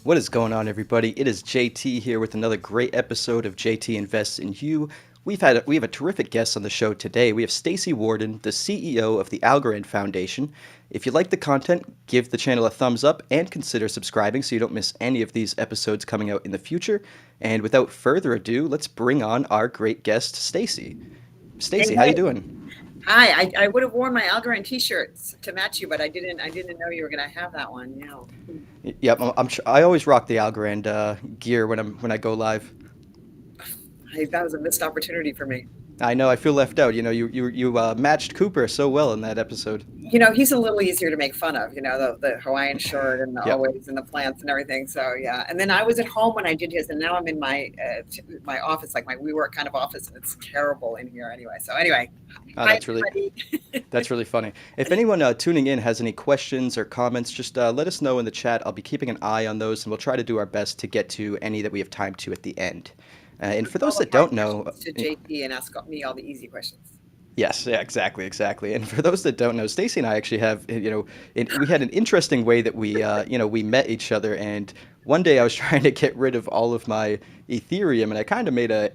What is going on, everybody? It is JT here with another great episode of JT Invests in You. We have a terrific guest on the show today. We have Staci Warden, the CEO of the Algorand Foundation. If you like the content, give the channel a thumbs up and consider subscribing so you don't miss any of these episodes coming out in the future. And without further ado, let's bring on our great guest, Staci. Hey, Staci, how you hey. doing? Hi. I would have worn my Algorand t-shirts to match you, but I didn't know you were gonna have that one. Yep, I always rock the Algorand gear when I go live. That was a missed opportunity for me. I know I feel left out. You matched Cooper so well in that episode. He's a little easier to make fun of, the Hawaiian shirt and the Yep. always and the plants and everything. So yeah. And then I was at home when I did his, and now I'm in my office, like my WeWork kind of office, and it's terrible in here anyway. So anyway, Oh, hi that's really everybody. that's really funny. If anyone tuning in has any questions or comments, just let us know in the chat. I'll be keeping an eye on those, and we'll try to do our best to get to any that we have time to at the end. And for All those the that hard don't know, questions to JT and ask me all the easy questions. yes, yeah, exactly. And for those that don't know, Stacy and I actually have, we had an interesting way that we met each other. And one day I was trying to get rid of all of my Ethereum, and I kind of made a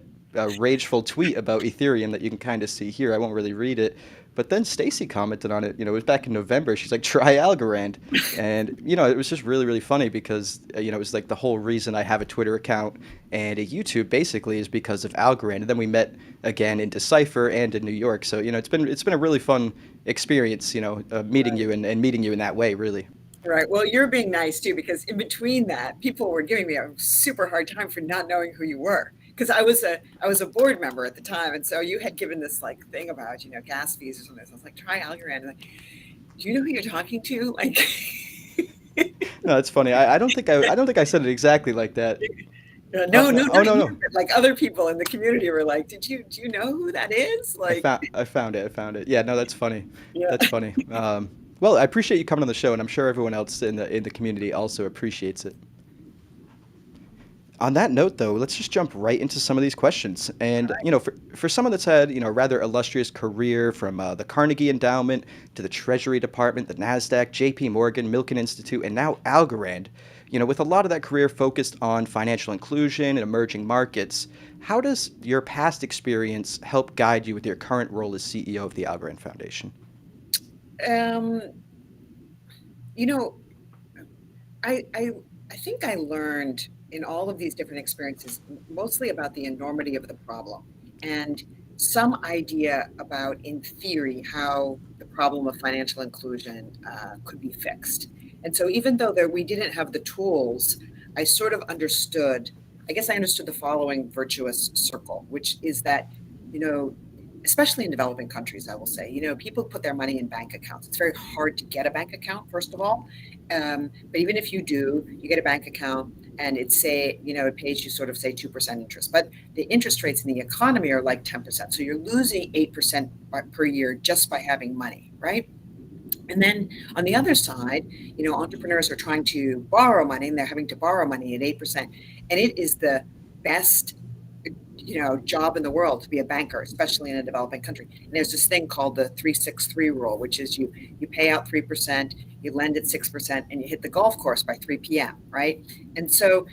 rageful tweet about Ethereum that you can kind of see here. I won't really read it. But then Stacy commented on it. It was back in November. She's like, "Try Algorand," and it was just really, really funny because it was like the whole reason I have a Twitter account and a YouTube basically is because of Algorand. And then we met again in Decipher and in New York. So it's been a really fun experience. Meeting Right. you and meeting you in that way, really. Right. Well, you're being nice too, because in between that, people were giving me a super hard time for not knowing who you were. Because I was a board member at the time, and so you had given this like thing about gas fees or something. So I was like, try Algorand. And like, do you know who you're talking to? Like, No, it's funny. I don't think I said it exactly like that. no, no, Oh not no, you. no. But like other people in the community were like, do you know who that is? Like, I found it. Yeah, no, that's funny. yeah. That's funny. Well, I appreciate you coming on the show, and I'm sure everyone else in the community also appreciates it. On that note, though, let's just jump right into some of these questions. And for someone that's had a rather illustrious career from the Carnegie Endowment to the Treasury Department, the Nasdaq, J.P. Morgan, Milken Institute, and now Algorand, with a lot of that career focused on financial inclusion and emerging markets, how does your past experience help guide you with your current role as CEO of the Algorand Foundation? Um, you know, I, I I think I learned in all of these different experiences mostly about the enormity of the problem and some idea about, in theory, how the problem of financial inclusion could be fixed. And so, even though we didn't have the tools, I sort of understood. I guess I understood the following virtuous circle, which is that, you know, especially in developing countries, I will say, people put their money in bank accounts. It's very hard to get a bank account, first of all. But even if you do, you get a bank account and it pays you sort of say 2% interest. But the interest rates in the economy are like 10%. So you're losing 8% per year just by having money, right? And then on the other side, entrepreneurs are trying to borrow money and they're having to borrow money at 8%. And it is the best job in the world to be a banker, especially in a developing country. And there's this thing called the 363 rule, which is you pay out 3%, you lend at 6%, and you hit the golf course by 3 p.m., right? And so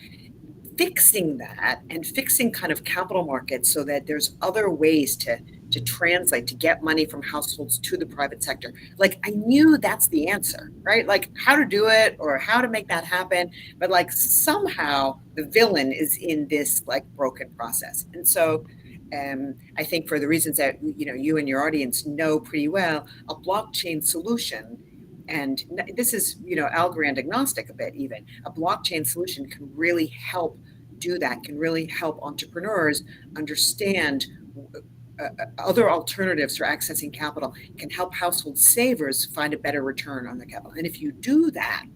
fixing that and fixing kind of capital markets so that there's other ways to translate to get money from households to the private sector, like I knew that's the answer, right? Like how to do it or how to make that happen, but like somehow the villain is in this like broken process. And so I think for the reasons that you and your audience know pretty well, a blockchain solution, and this is Algorand agnostic a bit, even a blockchain solution can really help do that, can really help entrepreneurs understand other alternatives for accessing capital, can help household savers find a better return on their capital. And if you do that,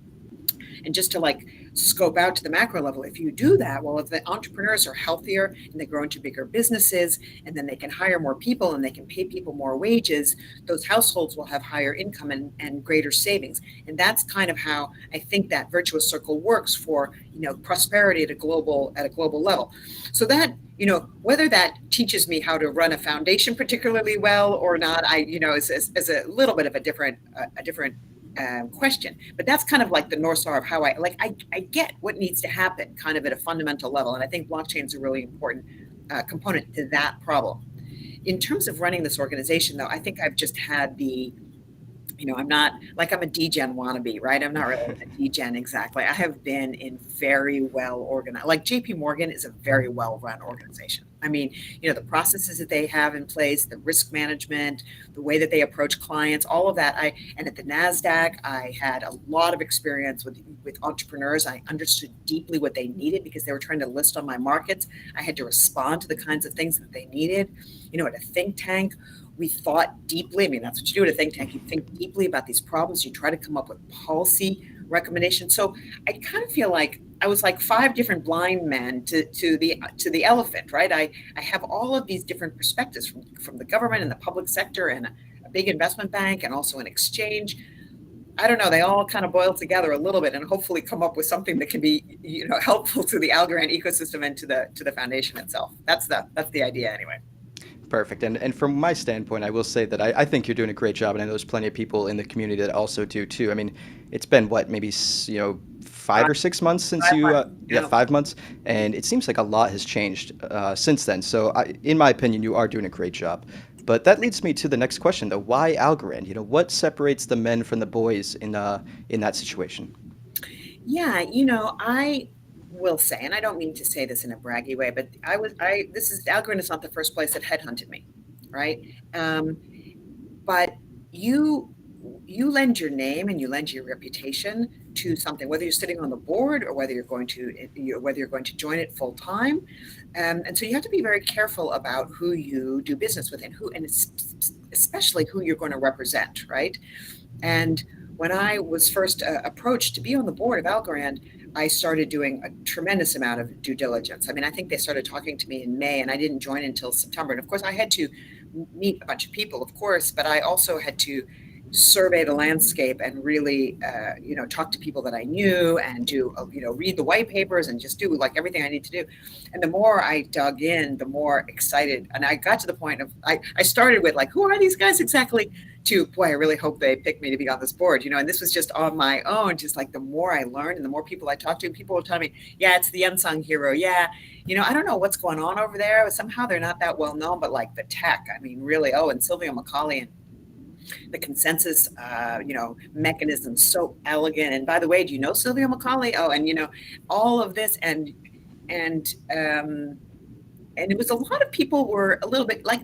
and just to like scope out to the macro level, if you do that, well, if the entrepreneurs are healthier and they grow into bigger businesses, and then they can hire more people and they can pay people more wages, those households will have higher income and greater savings. And that's kind of how I think that virtuous circle works for prosperity at a global level. So that whether that teaches me how to run a foundation particularly well or not, is a little bit of a different question. But that's kind of like the North Star of how I get what needs to happen kind of at a fundamental level. And I think blockchain is a really important component to that problem. In terms of running this organization, though, I think I've just had I'm not like I'm a degen wannabe, right? I'm not really a degen exactly. I have been in very well organized, like JP Morgan is a very well run organization. I mean, the processes that they have in place, the risk management, the way that they approach clients, all of that. And at the NASDAQ, I had a lot of experience with entrepreneurs. I understood deeply what they needed because they were trying to list on my markets. I had to respond to the kinds of things that they needed. At a think tank, we thought deeply. I mean, that's what you do at a think tank. You think deeply about these problems. You try to come up with policy recommendations. So I kind of feel like I was like five different blind men to the elephant, right? I have all of these different perspectives from the government and the public sector and a big investment bank and also an exchange. I don't know. They all kind of boil together a little bit and hopefully come up with something that can be, helpful to the Algorand ecosystem and to the foundation itself. That's the idea anyway. Perfect. And from my standpoint, I will say that I think you're doing a great job, and I know there's plenty of people in the community that also do too. I mean, it's been what, maybe 5 or 6 months since you, 5 months. yeah, 5 months, and it seems like a lot has changed since then. So, in my opinion, you are doing a great job. But that leads me to the next question, though. Why Algorand? What separates the men from the boys in that situation? Yeah, I will say, and I don't mean to say this in a braggy way, but this is Algorand is not the first place that headhunted me, right? Um, but you lend your name and you lend your reputation to something, whether you're sitting on the board or whether you're going to join it full time, and so you have to be very careful about who you do business with and especially who you're going to represent, right? And when I was first approached to be on the board of Algorand, I started doing a tremendous amount of due diligence. I mean, I think they started talking to me in May, and I didn't join until September. And of course, I had to meet a bunch of people, of course, but I also had to survey the landscape and really, talk to people that I knew and do, read the white papers and just do like everything I need to do. And the more I dug in, the more excited. And I got to the point of, I started with like, who are these guys exactly? To, boy, I really hope they pick me to be on this board, and this was just on my own. Just like the more I learned and the more people I talked to, people would tell me, yeah, it's the unsung hero. Yeah. I don't know what's going on over there. Somehow they're not that well known, but like the tech, I mean, really, and Sylvia McCauley and the consensus, mechanism, so elegant. And by the way, do you know Sylvia McCauley? Oh, and all of this, and it was a lot of people were a little bit like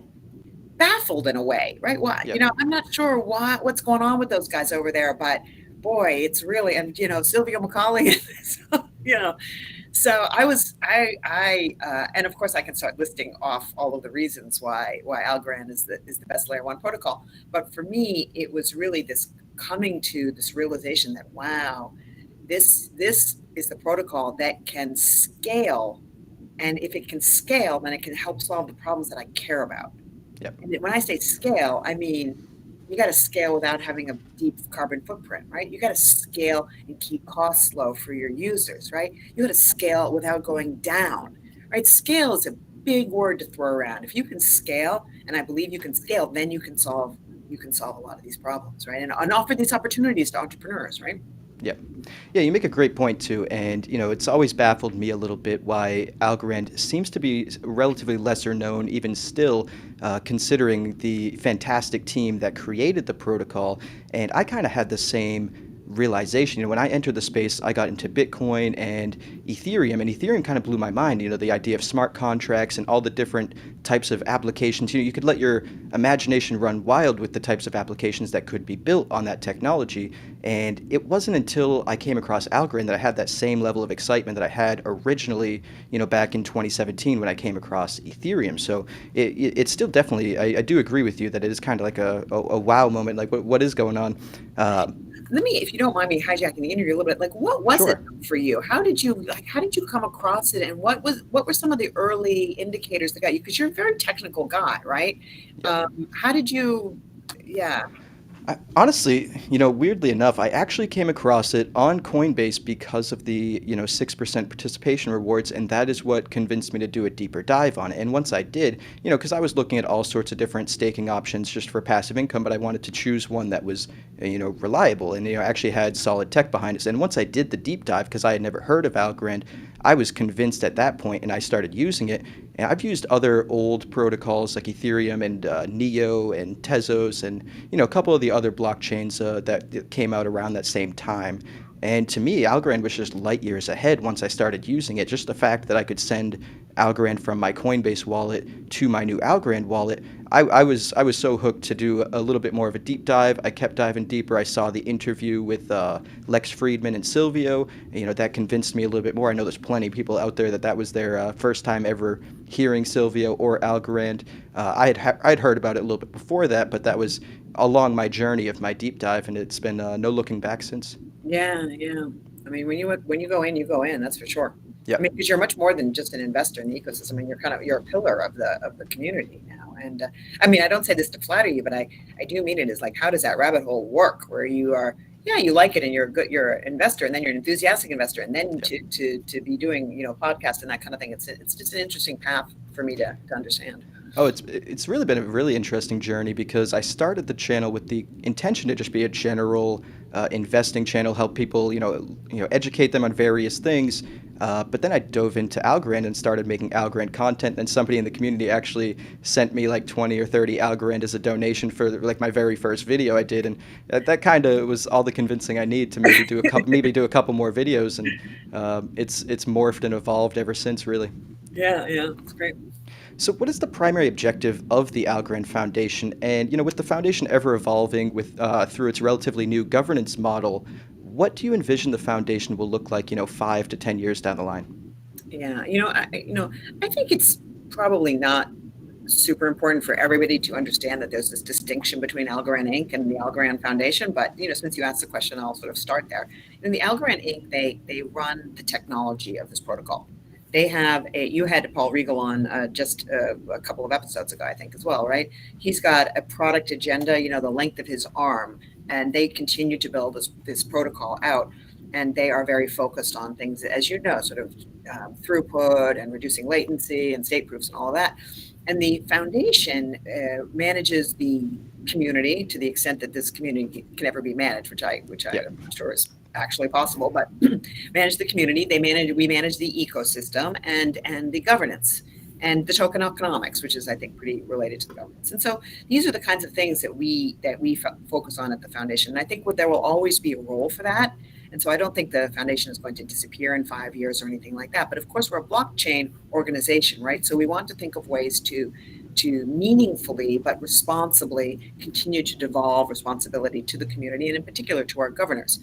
baffled in a way, right? Why, Yep. I'm not sure what's going on with those guys over there, but boy, it's really, and Sylvia McCauley, you know, so and of course I can start listing off all of the reasons why Algorand is the best layer one protocol. But for me, it was really this coming to this realization that, wow, this is the protocol that can scale. And if it can scale, then it can help solve the problems that I care about. Yep. And when I say scale, I mean, you got to scale without having a deep carbon footprint, right? You got to scale and keep costs low for your users, right? You got to scale without going down, right? Scale is a big word to throw around. If you can scale, and I believe you can scale, then you can solve a lot of these problems, right? And offer these opportunities to entrepreneurs, right? Yeah. Yeah, you make a great point too. And, it's always baffled me a little bit why Algorand seems to be relatively lesser known, even still, considering the fantastic team that created the protocol. And I kind of had the same realization. When I entered the space, I got into Bitcoin and Ethereum, and Ethereum kind of blew my mind. The idea of smart contracts and all the different types of applications. You could let your imagination run wild with the types of applications that could be built on that technology. And it wasn't until I came across Algorand that I had that same level of excitement that I had originally, back in 2017 when I came across Ethereum. So it's still definitely, I do agree with you that it is kind of like a wow moment, like what is going on. Let me, if you don't mind me hijacking the interview a little bit, like what was Sure. it for you? How did you come across it, and what were some of the early indicators that got you? Because you're a very technical guy, right? Yep. How did you? Yeah. Honestly, weirdly enough, I actually came across it on Coinbase because of the, 6% participation rewards, and that is what convinced me to do a deeper dive on it. And once I did, because I was looking at all sorts of different staking options just for passive income, but I wanted to choose one that was, reliable and, actually had solid tech behind it. And once I did the deep dive, because I had never heard of Algorand, I was convinced at that point, and I started using it. And I've used other old protocols like Ethereum and Neo and Tezos and a couple of the other blockchains that came out around that same time. And to me, Algorand was just light years ahead once I started using it. Just the fact that I could send Algorand from my Coinbase wallet to my new Algorand wallet, I was so hooked to do a little bit more of a deep dive. I kept diving deeper. I saw the interview with Lex Friedman and Silvio. That convinced me a little bit more. I know there's plenty of people out there that was their first time ever hearing Silvio or Algorand. I'd heard about it a little bit before that, but that was along my journey of my deep dive, and it's been no looking back since. Yeah, yeah. I mean, when you go in, you go in. That's for sure. I Yeah. mean, because you're much more than just an investor in the ecosystem. I mean, you're a pillar of the community now. And I mean, I don't say this to flatter you, but I do mean it as like, how does that rabbit hole work? Where you are, yeah, you like it, and you're an investor, and then you're an enthusiastic investor, and then Yeah. to be doing podcast and that kind of thing. It's just an interesting path for me to understand. Oh, it's really been a really interesting journey because I started the channel with the intention to just be a general investing channel, help people, educate them on various things. But then I dove into Algorand and started making Algorand content. And somebody in the community actually sent me like 20 or 30 Algorand as a donation for like my very first video I did, and that kind of was all the convincing I need to maybe do a couple more videos. And it's morphed and evolved ever since, really. Yeah, yeah, it's great. So, what is the primary objective of the Algorand Foundation? And with the foundation ever evolving with through its relatively new governance model, what do you envision the foundation will look like? 5 to 10 years down the line. Yeah, I think it's probably not super important for everybody to understand that there's this distinction between Algorand Inc. and the Algorand Foundation. But since you asked the question, I'll sort of start there. In the Algorand Inc., they run the technology of this protocol. They have you had Paul Regal on just a couple of episodes ago, I think, as well, right? He's got a product agenda, the length of his arm, and they continue to build this protocol out. And they are very focused on things, as you know, sort of throughput and reducing latency and state proofs and all of that. And the foundation manages the community to the extent that this community can ever be managed, which Yeah. I'm sure is actually possible. But manage the community. We manage the ecosystem and the governance and the token economics, which is, I think, pretty related to the governance. And so these are the kinds of things that we focus on at the foundation. And I think there will always be a role for that. And so I don't think the foundation is going to disappear in 5 years or anything like that. But of course, we're a blockchain organization, right? So we want to think of ways to meaningfully but responsibly continue to devolve responsibility to the community, and in particular to our governors.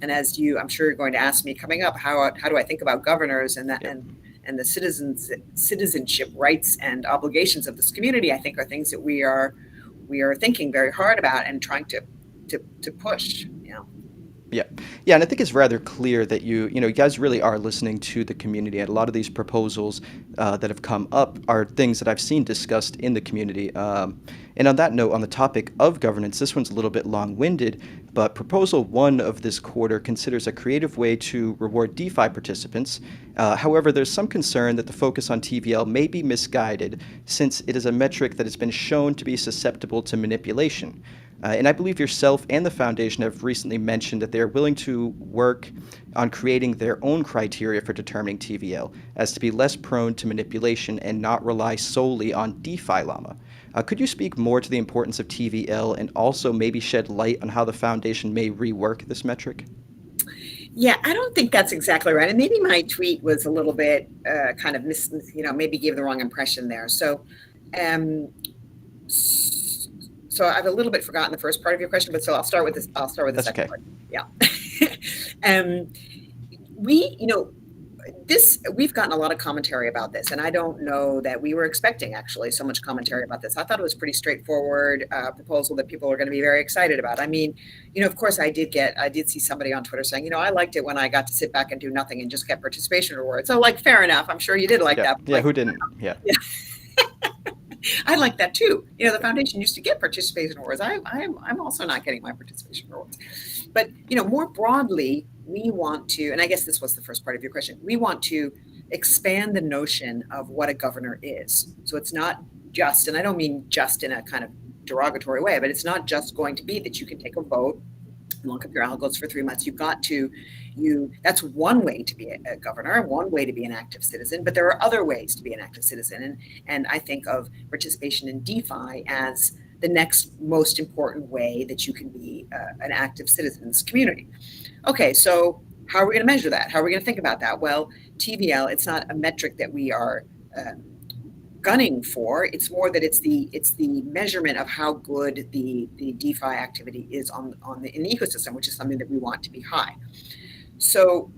And I'm sure you're going to ask me coming up, how do I think about governors and that Yeah. and the citizenship rights and obligations of this community? I think are things that we are thinking very hard about and trying to push. Yeah, yeah, and I think it's rather clear that you guys really are listening to the community, and a lot of these proposals that have come up are things that I've seen discussed in the community. And on that note, on the topic of governance, this one's a little bit long-winded, but Proposal 1 of this quarter considers a creative way to reward DeFi participants. However, there's some concern that the focus on TVL may be misguided, since it is a metric that has been shown to be susceptible to manipulation. And I believe yourself and the foundation have recently mentioned that they are willing to work on creating their own criteria for determining TVL, as to be less prone to manipulation and not rely solely on DeFi Llama. Could you speak more to the importance of TVL and also maybe shed light on how the foundation may rework this metric? Yeah, I don't think that's exactly right. And maybe my tweet was a little bit kind of maybe gave the wrong impression there. Um, so I've a little bit forgotten the first part of your question, but so I'll start with this. I'll start with the That's second okay. part. Yeah. um, we've gotten a lot of commentary about this, and I don't know that we were expecting actually so much commentary about this. I thought it was pretty straightforward proposal that people are going to be very excited about. I mean, of course, I did see somebody on Twitter saying, I liked it when I got to sit back and do nothing and just get participation rewards. So, like, fair enough. I'm sure you did like Yeah, that. yeah, Like, who didn't? Yeah. yeah. I like that too. The foundation used to get participation awards. I'm also not getting my participation awards. But more broadly, we want to, and I guess this was the first part of your question. We want to expand the notion of what a governor is. So it's not just, and I don't mean just in a kind of derogatory way, but it's not just going to be that you can take a vote, lock up your algos for 3 months. You've got to, that's one way to be a governor, one way to be an active citizen, but there are other ways to be an active citizen. And I think of participation in DeFi as the next most important way that you can be an active citizen in this community. Okay, so how are we going to measure that? How are we going to think about that? Well, TVL, it's not a metric that we are gunning for. It's more that it's the measurement of how good the DeFi activity is in the ecosystem, which is something that we want to be high. So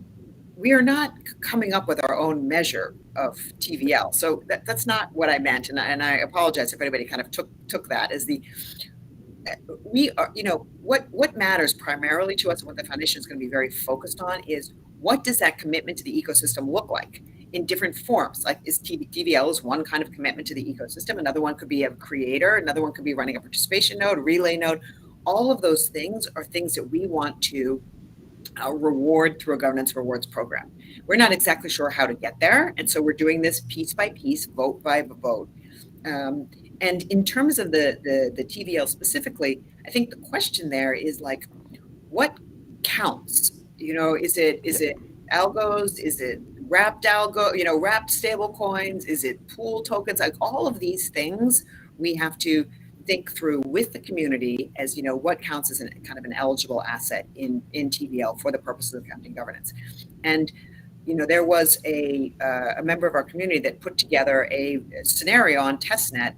we are not coming up with our own measure of TVL. So that's not what I meant, and I apologize if anybody kind of took that as the we are, what matters primarily to us and what the foundation is going to be very focused on is what does that commitment to the ecosystem look like in different forms? Like TVL is one kind of commitment to the ecosystem. Another one could be a creator. Another one could be running a participation node, a relay node. All of those things are things that we want to reward through a governance rewards program. We're not exactly sure how to get there. And so we're doing this piece by piece, vote by vote. And in terms of the TVL specifically, I think the question there is like, what counts? Is it algos? Is it wrapped wrapped stable coins? Is it pool tokens? Like all of these things we have to think through with the community as, what counts as kind of an eligible asset in TVL for the purposes of counting governance. And there was a member of our community that put together a scenario on testnet,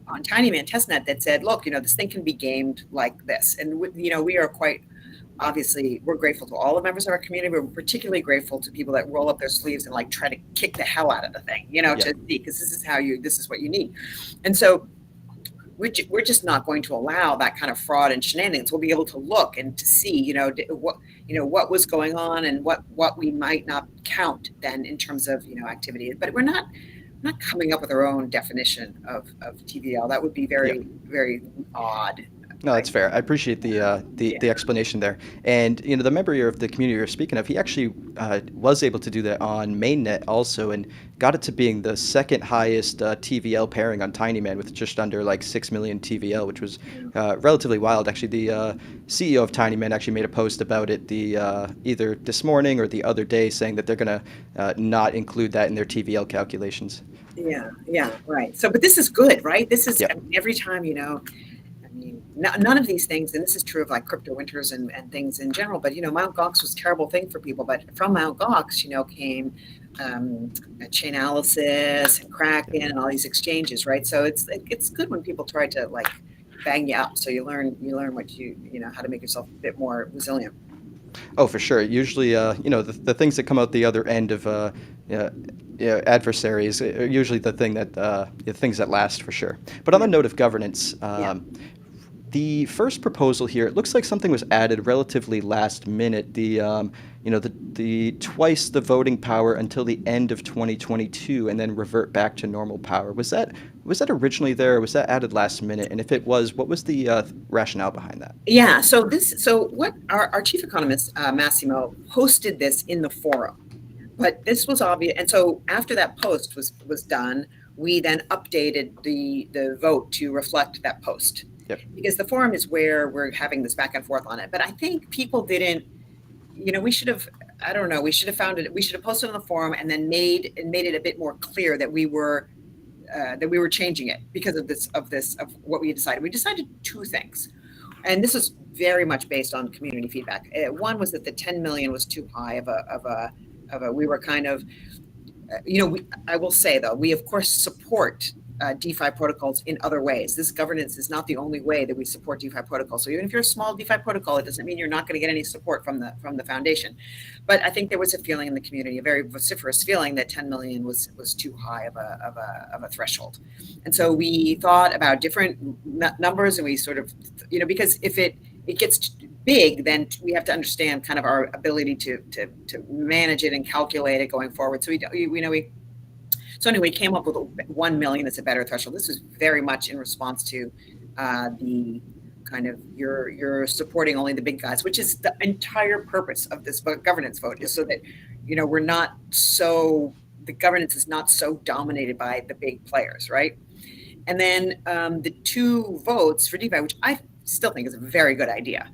on TinyMan testnet, that said, look, this thing can be gamed like this. And, we are quite, obviously, we're grateful to all the members of our community. We're particularly grateful to people that roll up their sleeves and try to kick the hell out of the thing, to see, because this is what you need. And so we're just not going to allow that kind of fraud and shenanigans. We'll be able to look and to see, what was going on and what we might not count then in terms of, activity. But we're not coming up with our own definition of TVL. That would be very, very odd. No, that's fair. I appreciate the explanation there. And the member of the community you're speaking of, he actually was able to do that on mainnet also, and got it to being the second highest TVL pairing on TinyMan with just under 6 million TVL, which was relatively wild. Actually, the CEO of TinyMan actually made a post about it either this morning or the other day, saying that they're going to not include that in their TVL calculations. Yeah, right. So, but this is good, right? This is every time, none of these things, and this is true of crypto winters and things in general, but Mt. Gox was a terrible thing for people, but from Mt. Gox came Chainalysis and Kraken and all these exchanges, right? So it's good when people try to bang you up, so you learn what how to make yourself a bit more resilient. Oh, for sure. Usually, the things that come out the other end of adversaries are usually the things that last, for sure. But on the note of governance, the first proposal here, it looks like something was added relatively last minute. The twice the voting power until the end of 2022, and then revert back to normal power. Was that originally there, or was that added last minute? And if it was, what was the rationale behind that? Yeah. So what our chief economist Massimo posted this in the forum, but this was obvious. And so after that post was done, we then updated the vote to reflect that post. Yep. Because the forum is where we're having this back and forth on it. But I think people didn't, we should have, I don't know, we should have found it, we should have posted on the forum and then made it a bit more clear that we were changing it because of what we decided. We decided two things. And this is very much based on community feedback. One was that the 10 million was too high we were kind of, I will say though, we of course support DeFi protocols in other ways. This governance is not the only way that we support DeFi protocols. So even if you're a small DeFi protocol, it doesn't mean you're not going to get any support from the foundation. But I think there was a feeling in the community, a very vociferous feeling, that 10 million was too high of a threshold. And so we thought about different numbers, and we sort of, because if it gets big, then we have to understand kind of our ability to manage it and calculate it going forward. So So anyway, we came up with 1 million as a better threshold. This was very much in response to the kind of you're supporting only the big guys, which is the entire purpose of this governance vote, Yep. is so that we're not so the governance is not so dominated by the big players, right? And then the two votes for DeFi, which I still think is a very good idea,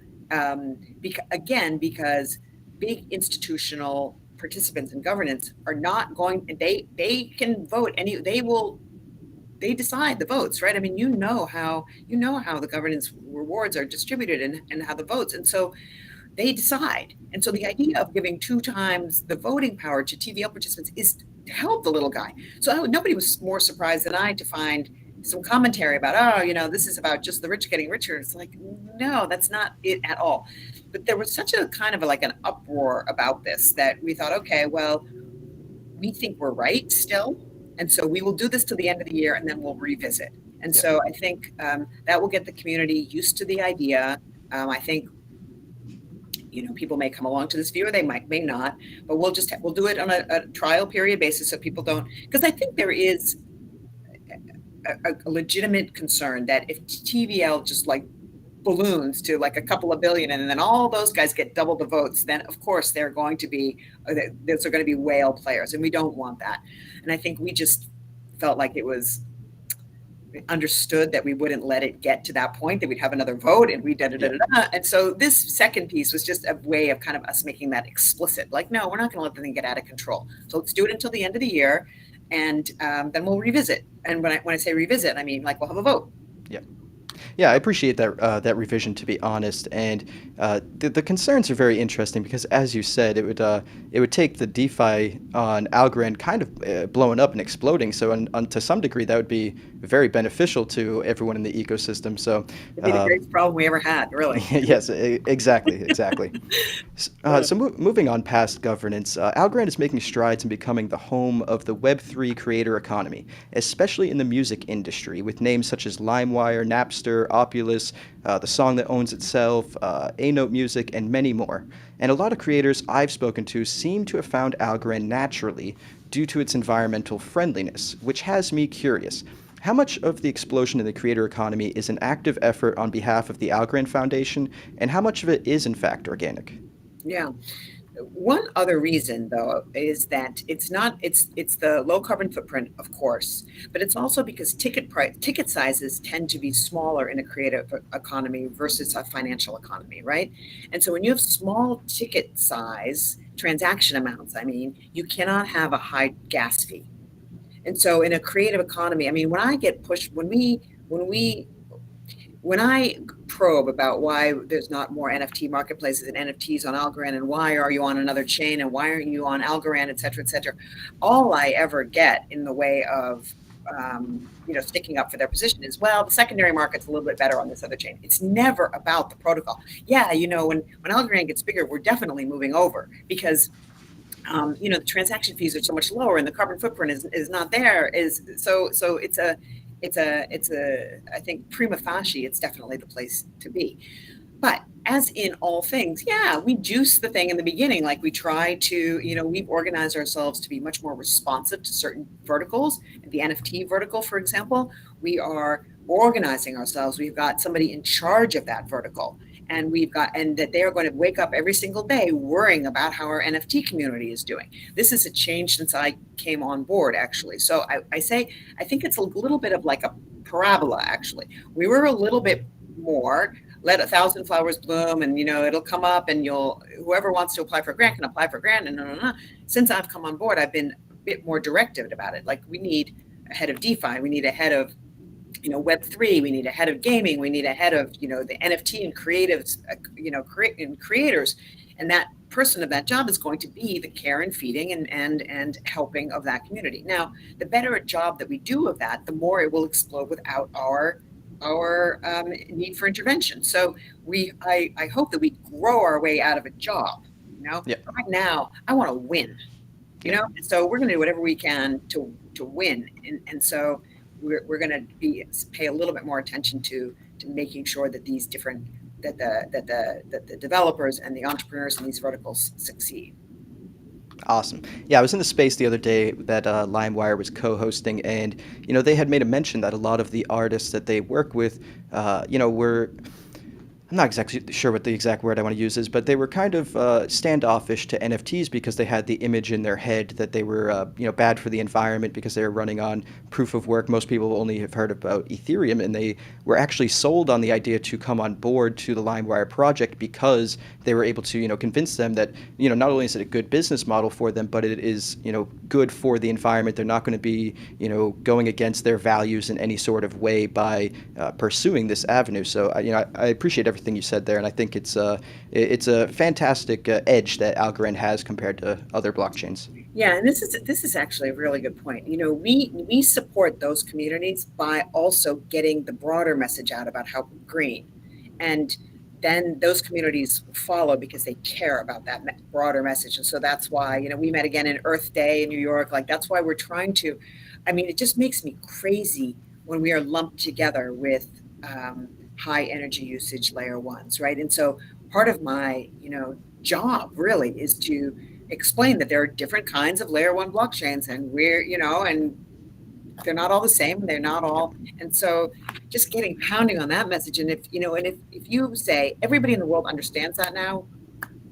because big institutional participants in governance are not going. They can vote any. They decide the votes, right? I mean, you know how the governance rewards are distributed, and how the votes, and so they decide. And so the idea of giving two times the voting power to TVL participants is to help the little guy. So nobody was more surprised than I to find some commentary about, oh, this is about just the rich getting richer. It's like, no, that's not it at all. But there was such a kind of like an uproar about this that we thought, okay, well, we think we're right still. And so we will do this till the end of the year, and then we'll revisit. And Yep. so I think that will get the community used to the idea. I think people may come along to this view, or they may not, but we'll do it on a trial period basis, so people don't, because I think there is a legitimate concern that if TVL just like balloons to like a couple of billion, and then all those guys get double the votes, then of course those are going to be whale players, and we don't want that. And I think we just felt like it was understood that we wouldn't let it get to that point, that we'd have another vote, and we da da da Yeah. da. And so this second piece was just a way of kind of us making that explicit, like, no, we're not going to let the thing get out of control. So let's do it until the end of the year, and then we'll revisit. And when I say revisit, I mean like we'll have a vote. Yeah. Yeah, I appreciate that revision, to be honest, and the concerns are very interesting because, as you said, it would take the DeFi on Algorand kind of blowing up and exploding. So, to some degree, that would be very beneficial to everyone in the ecosystem. So, It'd be the greatest problem we ever had, really. yes, exactly, exactly. So moving on past governance, Algorand is making strides in becoming the home of the Web3 creator economy, especially in the music industry, with names such as LimeWire, Napster, Opulus, The Song That Owns Itself, A-Note Music, and many more. And a lot of creators I've spoken to seem to have found Algorand naturally due to its environmental friendliness, which has me curious. How much of the explosion in the creator economy is an active effort on behalf of the Algorand Foundation, and how much of it is in fact organic? Yeah. One other reason, though, is that it's the low carbon footprint, of course, but it's also because ticket sizes tend to be smaller in a creative economy versus a financial economy, right? And so when you have small ticket size transaction amounts, I mean, you cannot have a high gas fee. And so in a creative economy, I mean, when I get pushed, when I probe about why there's not more NFT marketplaces and NFTs on Algorand, and why are you on another chain, and why aren't you on Algorand, et cetera, all I ever get in the way of sticking up for their position is, well, the secondary market's a little bit better on this other chain. It's never about the protocol. Yeah, when Algorand gets bigger, we're definitely moving over, because the transaction fees are so much lower, and the carbon footprint is not there. So it's a I think prima facie, it's definitely the place to be. But as in all things, yeah, we juice the thing in the beginning. Like we try to, we've organized ourselves to be much more responsive to certain verticals. The NFT vertical, for example, we are organizing ourselves. We've got somebody in charge of that vertical. And that they are going to wake up every single day worrying about how our NFT community is doing. This is a change since I came on board, actually. So I think it's a little bit of like a parabola, actually. We were a little bit more, let 1,000 flowers bloom, and it'll come up, and whoever wants to apply for a grant can apply for a grant, and no. Since I've come on board, I've been a bit more directive about it. Like, we need a head of DeFi, we need a head of Web3, we need a head of gaming, we need a head of the NFT and creatives, and creators, and that person of that job is going to be the care and feeding and helping of that community. Now, the better a job that we do of that, the more it will explode without our need for intervention. So I hope that we grow our way out of a job. Yeah. Right now, I want to win. So we're going to do whatever we can to win, and so we're going to pay a little bit more attention to making sure that these different that the developers and the entrepreneurs in these verticals succeed. Awesome. Yeah, I was in the space the other day that LimeWire was co-hosting, and they had made a mention that a lot of the artists that they work with, were I'm not exactly sure what the exact word I want to use is, but they were kind of standoffish to NFTs because they had the image in their head that they were, bad for the environment because they were running on proof of work. Most people only have heard about Ethereum, and they were actually sold on the idea to come on board to the LimeWire project because they were able to, convince them that, not only is it a good business model for them, but it is, good for the environment. They're not going to be, going against their values in any sort of way by pursuing this avenue. So, I appreciate everything you said there, and I think it's a fantastic edge that Algorand has compared to other blockchains. Yeah, and this is actually a really good point. We support those communities by also getting the broader message out about how green, and then those communities follow because they care about that broader message. And so that's why we met again in Earth Day in New York. Like that's why we're trying to. I mean, it just makes me crazy when we are lumped together with high energy usage layer ones, right? And so part of my job really is to explain that there are different kinds of layer one blockchains, and and they're not all the same. They're not Yep. all, and so just getting pounding on that message. And if you say everybody in the world understands that now,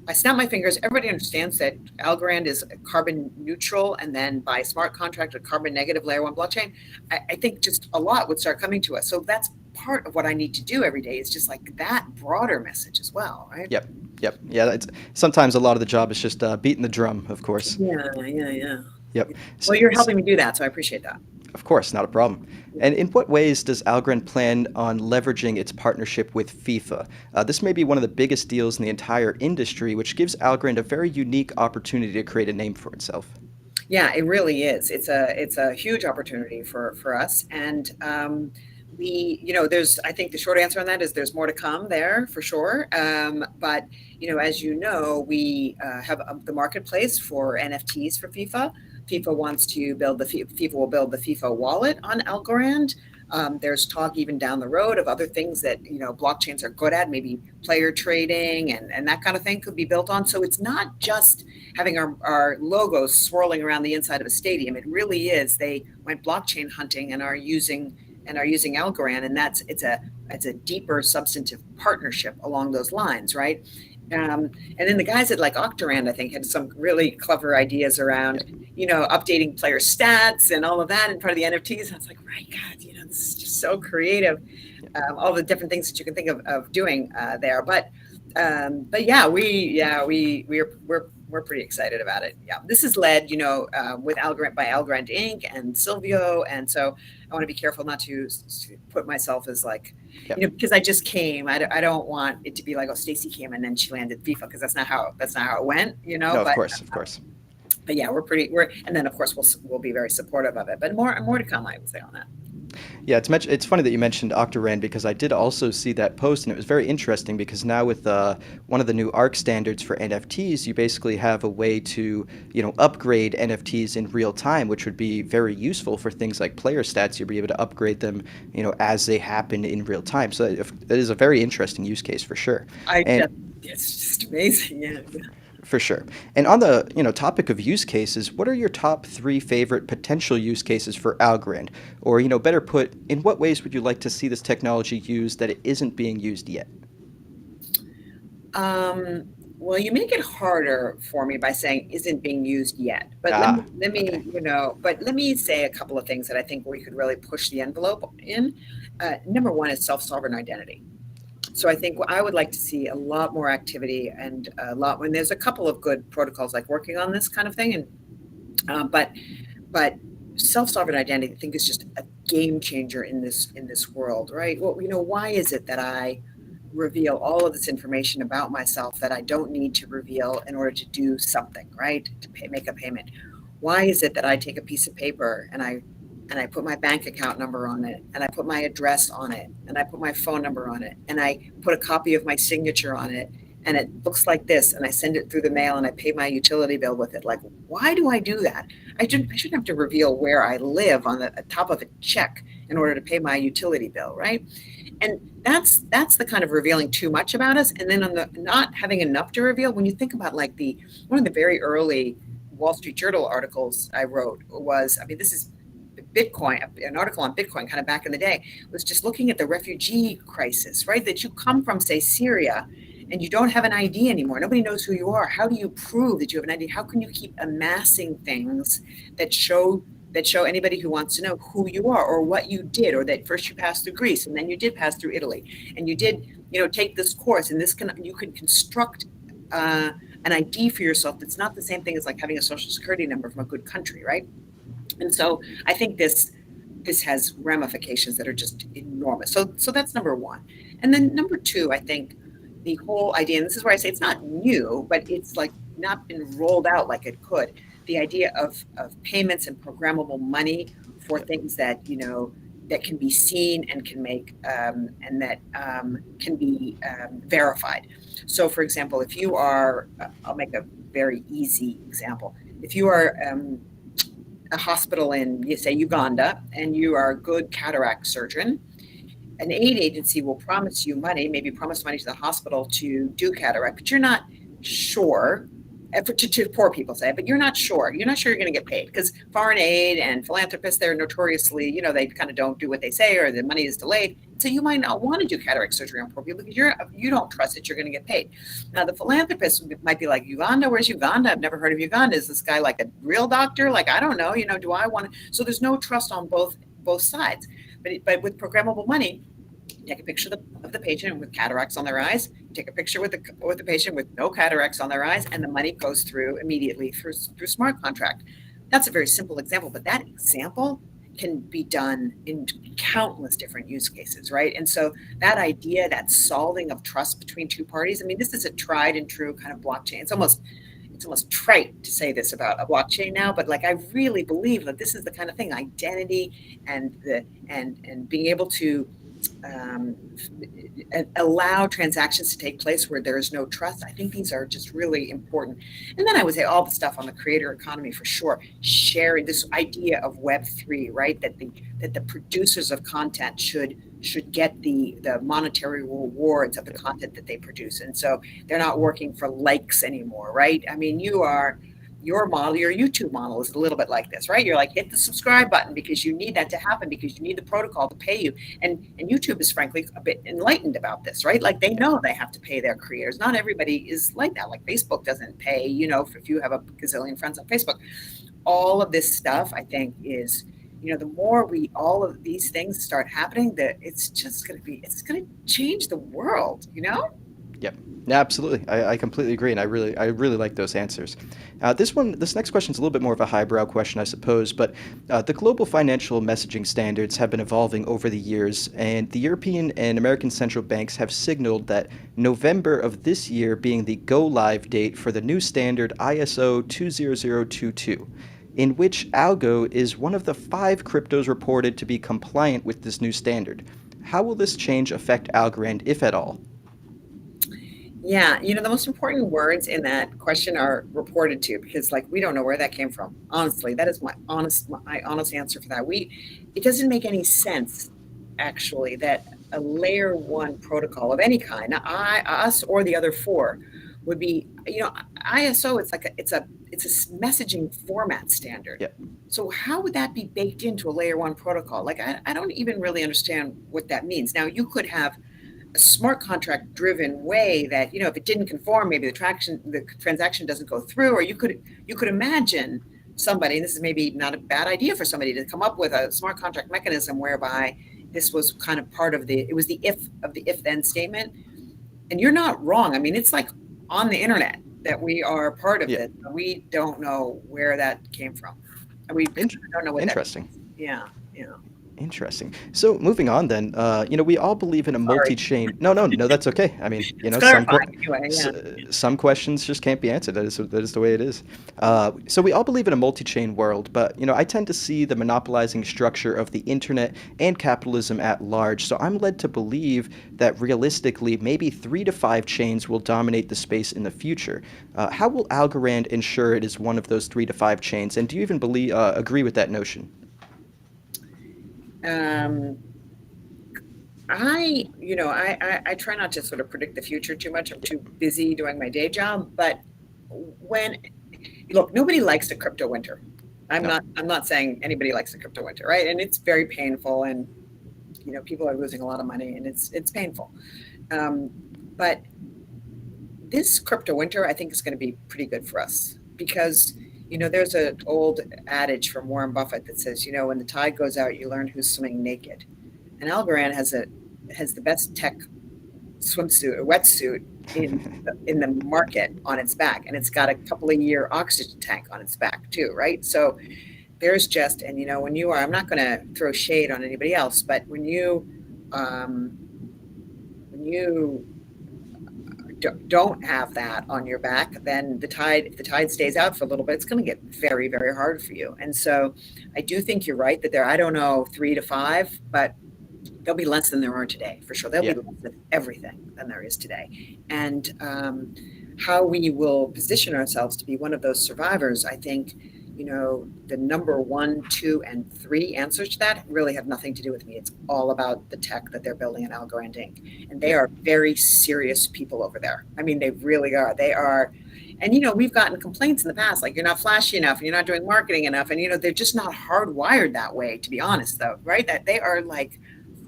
I snap my fingers. Everybody understands that Algorand is carbon neutral, and then by smart contract, a carbon negative layer one blockchain. I think just a lot would start coming to us. So that's part of what I need to do every day is just like that broader message as well, right? Yep. Yep. Yeah. It's sometimes a lot of the job is just beating the drum, of course. Yeah, yeah, yeah. Yep. Well, So, you're helping me do that, so I appreciate that. of course, not a problem. And in what ways does Algorand plan on leveraging its partnership with FIFA? This may be one of the biggest deals in the entire industry, which gives Algorand a very unique opportunity to create a name for itself. Yeah, it really is. It's a huge opportunity for us, and there's I think the short answer on that is there's more to come there for sure. But as you know, we have the marketplace for NFTs for FIFA. FIFA wants to build FIFA will build the FIFA wallet on Algorand. There's talk even down the road of other things that blockchains are good at, maybe player trading and that kind of thing could be built on. So it's not just having our logos swirling around the inside of a stadium. It really is. They went blockchain hunting and are using Algorand, and it's a deeper substantive partnership along those lines, right? And then the guys at like Octorand, I think, had some really clever ideas around, Yep. updating player stats and all of that in front of the NFTs. And I was like, right, God, this is just so creative. All the different things that you can think of doing there. But yeah, we're pretty excited about it. Yeah, this is led, with Algorand by Algorand Inc. and Silvio, and so I want to be careful not to put myself as like, Yep. because I just came. I don't want it to be like, oh, Stacy came and then she landed FIFA, because that's not how it went. No, of But course, of course. yeah, and then of course we'll be very supportive of it. But more to come, I would say on that. Yeah, it's funny that you mentioned Octorand because I did also see that post, and it was very interesting because now with one of the new ARC standards for NFTs, you basically have a way to upgrade NFTs in real time, which would be very useful for things like player stats. You'll be able to upgrade them as they happen in real time. So that is a very interesting use case for sure. I And just It's just amazing. Yeah. for sure. And on the topic of use cases, what are your top three favorite potential use cases for Algorand? Or better put, in what ways would you like to see this technology used that it isn't being used yet? Well, you make it harder for me by saying isn't being used yet. But let me Ah, let okay. me you know. But let me say a couple of things that I think we could really push the envelope in. Number one is self-sovereign identity. So I think I would like to see a lot more activity and a lot when there's a couple of good protocols like working on this kind of thing. And but self-sovereign identity, I think, is just a game changer in this world, right? Well, why is it that I reveal all of this information about myself that I don't need to reveal in order to do something, right? To make a payment. Why is it that I take a piece of paper and I put my bank account number on it, and I put my address on it, and I put my phone number on it, and I put a copy of my signature on it, and it looks like this, and I send it through the mail, and I pay my utility bill with it? Like, why do I do that? I shouldn't have to reveal where I live on the top of a check in order to pay my utility bill, right? And that's the kind of revealing too much about us. And then on the not having enough to reveal, when you think about like the one of the very early Wall Street Journal articles I wrote was, I mean, this is Bitcoin, an article on Bitcoin kind of back in the day, was just looking at the refugee crisis, right? That you come from, say, Syria, and you don't have an ID anymore. Nobody knows who you are. How do you prove that you have an ID? How can you keep amassing things that show anybody who wants to know who you are or what you did, or that first you passed through Greece and then you did pass through Italy and you did, take this course, and you can construct an ID for yourself that's not the same thing as like having a social security number from a good country, right? And so I think this has ramifications that are just enormous. So that's number one. And then number two, I think the whole idea, and this is where I say it's not new, but it's like not been rolled out like it could. The idea of payments and programmable money for things that that can be seen and can make and that can be verified. So, for example, if you are, I'll make a very easy example. If you are a hospital in, you say, Uganda, and you are a good cataract surgeon, an aid agency will promise you money, maybe promise money to the hospital to do cataract, but you're not sure. To poor people say, but you're not sure. You're not sure you're going to get paid, because foreign aid and philanthropists, they're notoriously, they kind of don't do what they say, or the money is delayed. So you might not want to do cataract surgery on poor people because you don't trust that you're going to get paid. Now the philanthropist might be like, Uganda, where's Uganda? I've never heard of Uganda. Is this guy like a real doctor? Like, I don't know. Do I want to? So there's no trust on both sides. But with programmable money, take a picture of the patient with cataracts on their eyes, take a picture with the patient with no cataracts on their eyes, and the money goes through immediately through smart contract. That's a very simple example, but that example can be done in countless different use cases, right? And so that idea, that solving of trust between two parties, I mean, this is a tried and true kind of blockchain. It's almost trite to say this about a blockchain now, but like I really believe that this is the kind of thing, identity and being able to allow transactions to take place where there is no trust. I think these are just really important. And then I would say all the stuff on the creator economy for sure, sharing this idea of Web3, right? That the producers of content should get the monetary rewards of the content that they produce. And so they're not working for likes anymore, right? I mean, your YouTube model is a little bit like this, right? You're like, hit the subscribe button because you need that to happen, because you need the protocol to pay you. And YouTube is frankly a bit enlightened about this, right? Like they know they have to pay their creators. Not everybody is like that. Like Facebook doesn't pay, if you have a gazillion friends on Facebook. All of this stuff, I think, is, the more all of these things start happening, that it's going to change the world, Yep. Yeah, absolutely. I completely agree, and I really like those answers. This next question is a little bit more of a highbrow question, I suppose, but the global financial messaging standards have been evolving over the years, and the European and American central banks have signaled that November of this year being the go-live date for the new standard ISO 20022, in which Algo is one of the 5 cryptos reported to be compliant with this new standard. How will this change affect Algorand, if at all? Yeah, the most important words in that question are reported to, because like we don't know where that came from. Honestly, that is my honest answer for that. It doesn't make any sense actually that a layer 1 protocol of any kind, us or the other 4, would be, ISO. It's a messaging format standard. Yep. So how would that be baked into a layer 1 protocol? Like I don't even really understand what that means. Now you could have a smart contract driven way that, if it didn't conform, maybe the transaction doesn't go through, or you could imagine somebody, and this is maybe not a bad idea for somebody to come up with a smart contract mechanism whereby this was kind of part of it was the if then statement. And you're not wrong. I mean, it's like on the internet that we are part of it. We don't know where that came from. We don't know what interesting. That means. Yeah. Interesting. So moving on then, we all believe in a multi-chain. No, that's okay. I mean, some questions just can't be answered. That is the way it is. So we all believe in a multi-chain world, but I tend to see the monopolizing structure of the internet and capitalism at large. So I'm led to believe that realistically, maybe 3 to 5 chains will dominate the space in the future. How will Algorand ensure it is one of those 3 to 5 chains? And do you even agree with that notion? I try not to sort of predict the future too much. I'm too busy doing my day job. But when Look, nobody likes the crypto winter. No. I'm not saying anybody likes the crypto winter, right? And it's very painful, and people are losing a lot of money, and it's painful. Um, but this crypto winter, I think, is going to be pretty good for us because there's an old adage from Warren Buffett that says, when the tide goes out, you learn who's swimming naked. And Algorand has the best tech swimsuit or wetsuit in the market on its back, and it's got a couple of year oxygen tank on its back too, right? So there's just, and when you are, I'm not going to throw shade on anybody else, but um, when you don't have that on your back, then if the tide stays out for a little bit, it's going to get very, very hard for you. And so I do think you're right that I don't know, 3 to 5, but there'll be less than there are today, for sure. There'll Yeah. be less of everything than there is today. And how we will position ourselves to be one of those survivors, I think, the number 1, 2, and 3 answers to that really have nothing to do with me. It's all about the tech that they're building in Algorand Inc. And they Yeah. are very serious people over there. I mean, they really are. They are. And, we've gotten complaints in the past, like you're not flashy enough and you're not doing marketing enough. And, they're just not hardwired that way, to be honest, though, right? That they are like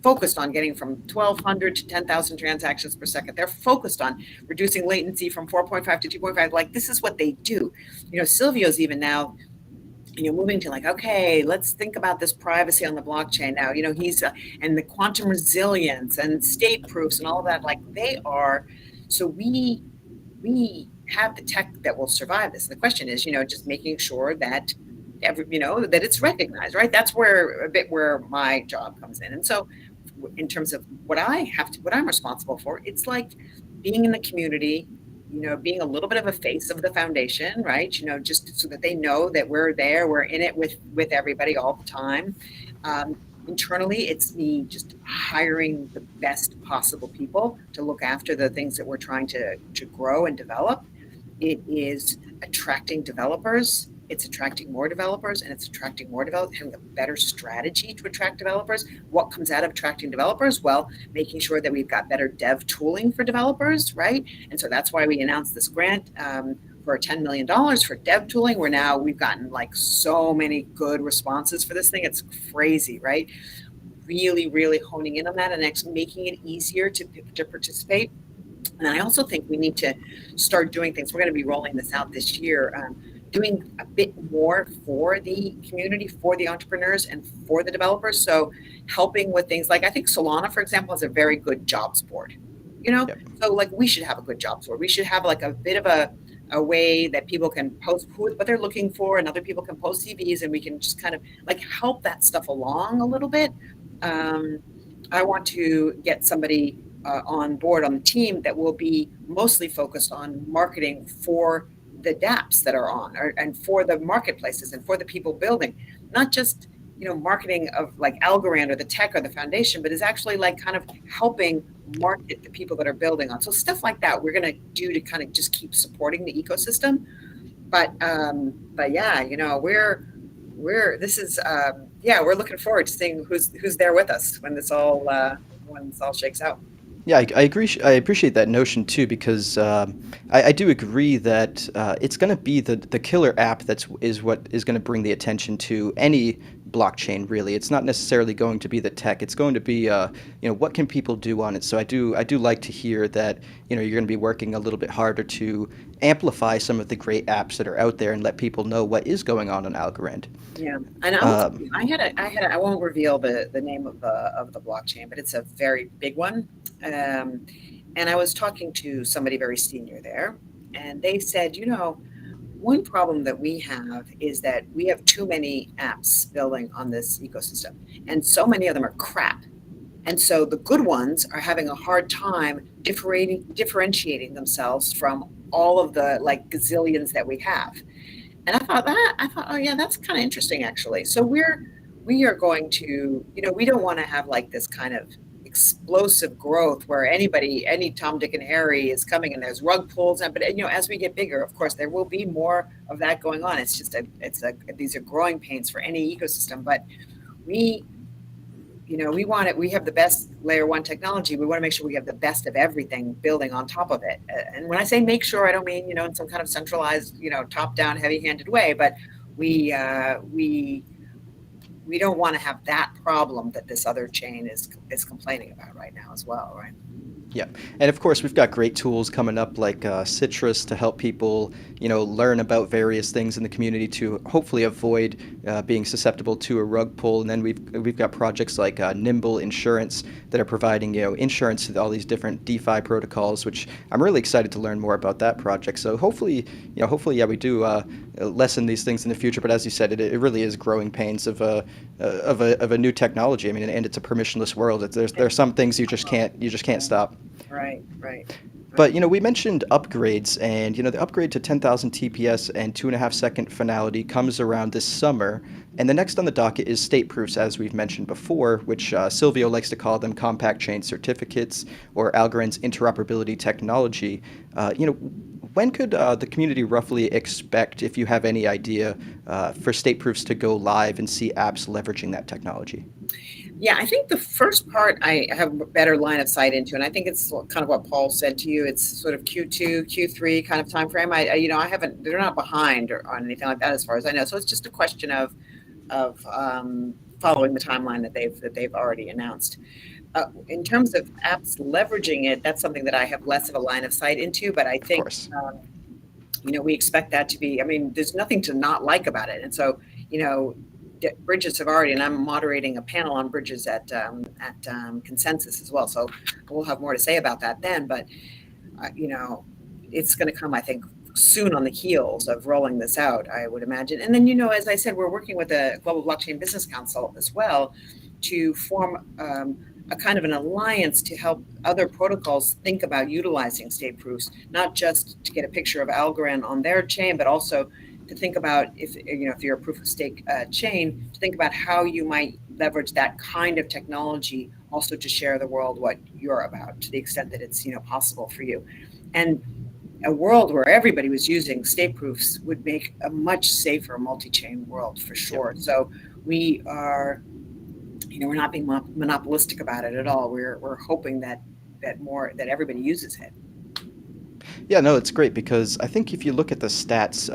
focused on getting from 1,200 to 10,000 transactions per second. They're focused on reducing latency from 4.5 to 2.5. Like, this is what they do. Silvio's even now, moving to like, okay, let's think about this privacy on the blockchain now. He's and the quantum resilience and state proofs and all of that. Like, they are. So we have the tech that will survive this. And the question is, just making sure that that it's recognized, right? That's where my job comes in. And so in terms of what I'm responsible for, it's like being in the community, being a little bit of a face of the foundation, right? Just so that they know that we're there, we're in it with everybody all the time. Internally, it's me just hiring the best possible people to look after the things that we're trying to grow and develop. It is attracting developers. It's attracting more developers, and it's attracting more developers, having a better strategy to attract developers. What comes out of attracting developers? Well, making sure that we've got better dev tooling for developers, right? And so that's why we announced this grant for $10 million for dev tooling. We've gotten like so many good responses for this thing. It's crazy, right? Really, really honing in on that and making it easier to participate. And I also think we need to start doing things. We're going to be rolling this out this year, doing a bit more for the community, for the entrepreneurs, and for the developers. So helping with things like, I think Solana, for example, has a very good jobs board. Yep. So like we should have a good jobs board. We should have like a bit of a way that people can post what they're looking for, and other people can post CVs, and we can just kind of like help that stuff along a little bit. I want to get somebody on board on the team that will be mostly focused on marketing for the dApps that are on, and for the marketplaces and for the people building, not just marketing of like Algorand or the tech or the foundation, but is actually like kind of helping market the people that are building on. So stuff like that we're going to do to kind of just keep supporting the ecosystem. But yeah, we're this is yeah, we're looking forward to seeing who's there with us when this all shakes out. Yeah, I agree. I appreciate that notion too, because I do agree that it's going to be the killer app is what is going to bring the attention to any blockchain. Really, it's not necessarily going to be the tech. It's going to be what can people do on it. So I do like to hear that you're going to be working a little bit harder to amplify some of the great apps that are out there and let people know what is going on Algorand. Yeah, and I won't reveal the name of the blockchain, but it's a very big one. And I was talking to somebody very senior there, and they said, one problem that we have is that we have too many apps building on this ecosystem, and so many of them are crap. And so the good ones are having a hard time differentiating themselves from all of the like gazillions that we have. And I thought, oh yeah, that's kind of interesting actually. So we are going to, we don't want to have like this kind of explosive growth where any Tom, Dick, and Harry is coming and there's rug pulls. But as we get bigger, of course, there will be more of that going on. It's just these are growing pains for any ecosystem. But we we want it. We have the best layer one technology. We want to make sure we have the best of everything building on top of it. And when I say make sure, I don't mean, in some kind of centralized, top down, heavy handed way, but we, uh, we, we don't want to have that problem that this other chain is complaining about right now as well, right? Yeah, and of course we've got great tools coming up like Citrus to help people, learn about various things in the community to hopefully avoid being susceptible to a rug pull. And then we've got projects like Nimble Insurance that are providing insurance to all these different DeFi protocols, which I'm really excited to learn more about that project. So hopefully yeah we do lessen these things in the future. But as you said, it really is growing pains of a new technology. I mean, and it's a permissionless world. There's some things you just can't stop. Right, right, But right. we mentioned upgrades, and the upgrade to 10,000 TPS and 2.5 second finality comes around this summer. And the next on the docket is state proofs, as we've mentioned before, which Silvio likes to call them compact chain certificates or Algorand's interoperability technology. When could the community roughly expect, if you have any idea, for state proofs to go live and see apps leveraging that technology? Yeah, I think the first part I have a better line of sight into, and I think it's kind of what Paul said to you. It's sort of Q2, Q3 kind of time frame. I haven't. They're not behind or on anything like that, as far as I know. So it's just a question of following the timeline that they've already announced. In terms of apps leveraging it, that's something that I have less of a line of sight into. But I Of think course. we expect that to be. I mean, there's nothing to not like about it, and so bridges have already, and I'm moderating a panel on bridges at Consensus as well. So we'll have more to say about that then. But uh, you know, it's going to come, I think, soon on the heels of rolling this out, I would imagine. And then, as I said, we're working with the Global Blockchain Business Council as well to form a kind of an alliance to help other protocols think about utilizing state proofs, not just to get a picture of Algorand on their chain, but also to think about if you're a proof of stake chain, to think about how you might leverage that kind of technology also to share the world what you're about to the extent that it's possible for you. And a world where everybody was using state proofs would make a much safer multi-chain world for Yep. sure. So we are, we're not being monopolistic about it at all. We're hoping that everybody uses it. Yeah, no, it's great because I think if you look at the stats,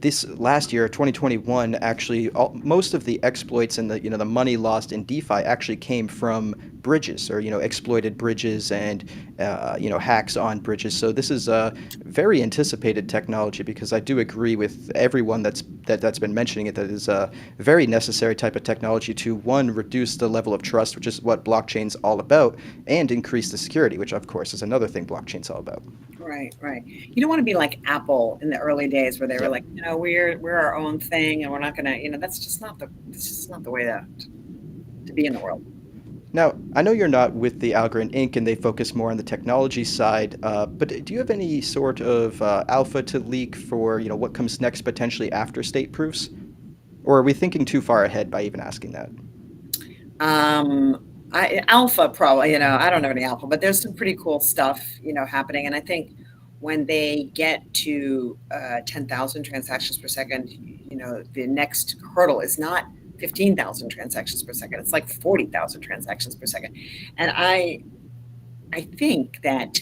this last year, 2021, actually, most of the exploits and the money lost in DeFi actually came from bridges or exploited bridges and hacks on bridges. So this is a very anticipated technology because I do agree with everyone that's been mentioning it that is a very necessary type of technology to one reduce the level of trust, which is what blockchain's all about, and increase the security, which of course is another thing blockchain's all about. Right, right. You don't want to be like Apple in the early days where they were Yep. like, we're our own thing and we're not gonna, that's just not the way to be in the world. Now, I know you're not with the Algorand Inc. and they focus more on the technology side, but do you have any sort of alpha to leak for what comes next potentially after state proofs, or are we thinking too far ahead by even asking that? Alpha probably, I don't know any alpha, but there's some pretty cool stuff, happening. And I think when they get to 10,000 transactions per second, the next hurdle is not 15,000 transactions per second. It's like 40,000 transactions per second. And I think that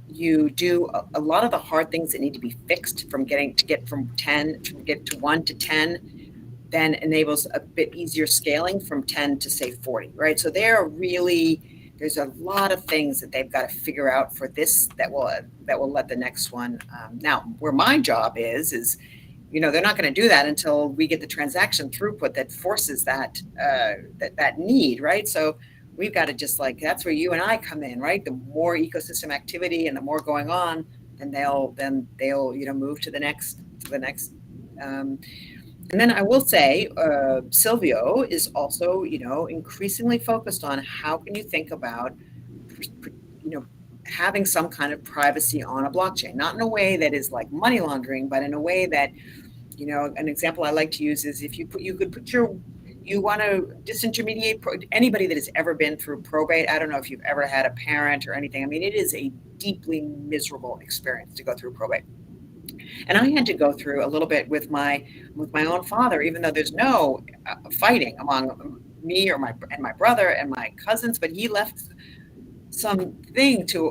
you do a lot of the hard things that need to be fixed to get from 10 to get to 1 to 10 then enables a bit easier scaling from 10 to say 40, right? So there's a lot of things that they've got to figure out for this that will let the next one. Now, where my job is they're not going to do that until we get the transaction throughput that forces that need, right? So we've got to just that's where you and I come in, right? The more ecosystem activity and the more going on, then they'll move to the next. Um, and then I will say, Silvio is also, increasingly focused on how can you think about, you know, having some kind of privacy on a blockchain, not in a way that is like money laundering, but in a way that, an example I like to use is if you want to disintermediate anybody that has ever been through probate. I don't know if you've ever had a parent or anything. I mean, it is a deeply miserable experience to go through probate. And I had to go through a little bit with my own father, even though there's no fighting among me or my brother and my cousins, but he left something to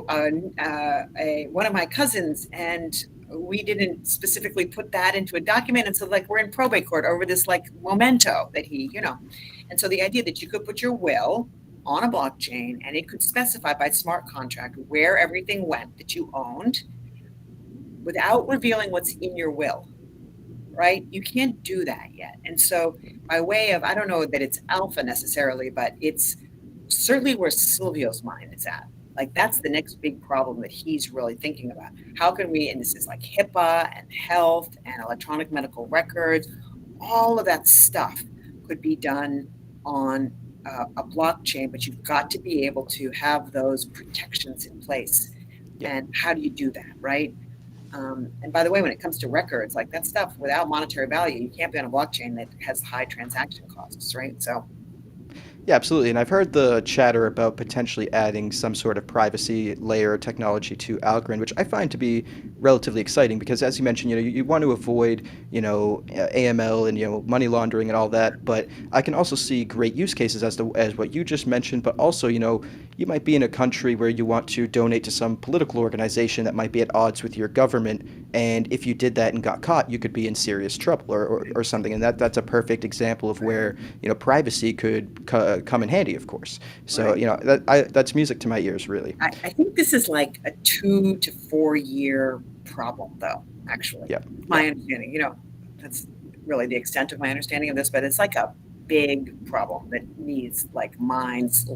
one of my cousins, and we didn't specifically put that into a document, and so like we're in probate court over this like memento that he, and so the idea that you could put your will on a blockchain and it could specify by smart contract where everything went that you owned without revealing what's in your will, right? You can't do that yet. And so, by way of, I don't know that it's alpha necessarily, but it's certainly where Silvio's mind is at. Like, that's the next big problem that he's really thinking about. How can we, and this is like HIPAA and health and electronic medical records, all of that stuff could be done on a blockchain, but you've got to be able to have those protections in place. Yeah. And how do you do that, right? And by the way, when it comes to records, like that stuff without monetary value, you can't be on a blockchain that has high transaction costs, right? So, Yeah, absolutely. And I've heard the chatter about potentially adding some sort of privacy layer technology to Algorand, which I find to be relatively exciting because, as you mentioned, you want to avoid, AML and, money laundering and all that. But I can also see great use cases as what you just mentioned. But also, you might be in a country where you want to donate to some political organization that might be at odds with your government. And if you did that and got caught, you could be in serious trouble or something. And that's a perfect example of where, privacy could come in handy, of course. So, right. that's music to my ears, really. I think this is like a 2 to 4 year problem, though, actually. Yeah, yeah, My understanding, that's really the extent of my understanding of this, but it's like a big problem that needs like minds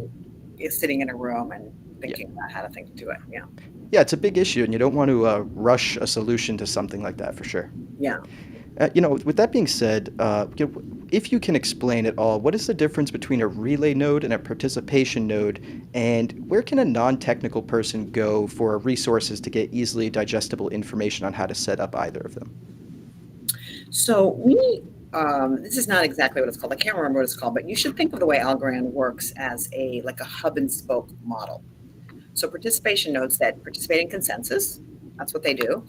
sitting in a room and yeah. thinking about how to think to it. Yeah. Yeah, it's a big issue, and you don't want to rush a solution to something like that for sure. Yeah. With that being said, if you can explain at all, what is the difference between a relay node and a participation node, and where can a non-technical person go for resources to get easily digestible information on how to set up either of them? So this is not exactly what it's called. I can't remember what it's called, but you should think of the way Algorand works as like a hub and spoke model. So participation nodes that participate in consensus, that's what they do.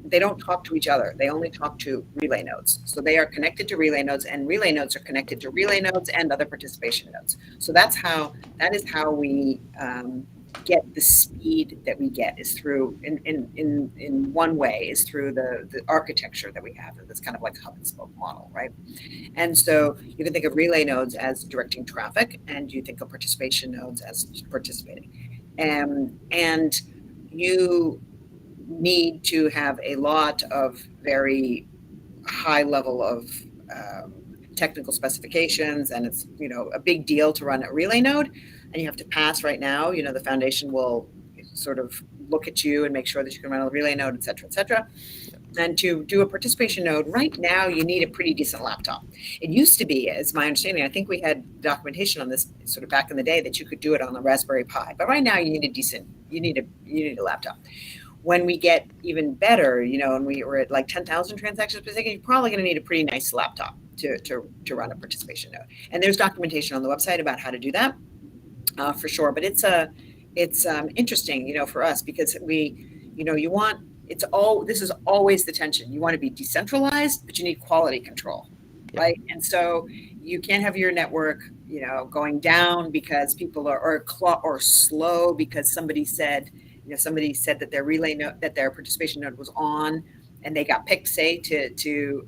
They don't talk to each other. They only talk to relay nodes. So they are connected to relay nodes, and relay nodes are connected to relay nodes and other participation nodes. So that is how we get the speed that we get is through in one way is through the architecture that we have. That's kind of like hub and spoke model, right? And so you can think of relay nodes as directing traffic, and you think of participation nodes as participating. And you need to have a lot of very high level of technical specifications, and it's a big deal to run a relay node, and you have to pass right now. The foundation will sort of look at you and make sure that you can run a relay node, et cetera, et cetera. And to do a participation node, right now you need a pretty decent laptop. It used to be, as my understanding, I think we had documentation on this sort of back in the day that you could do it on a Raspberry Pi. But right now you need a laptop. When we get even better, and we were at like 10,000 transactions per second, you're probably going to need a pretty nice laptop to run a participation node. And there's documentation on the website about how to do that, for sure. But it's interesting, for us because this is always the tension. You want to be decentralized, but you need quality control, Yeah. right? And so you can't have your network, going down because people or slow because somebody said that their relay node, that their participation node was on, and they got picked, say, to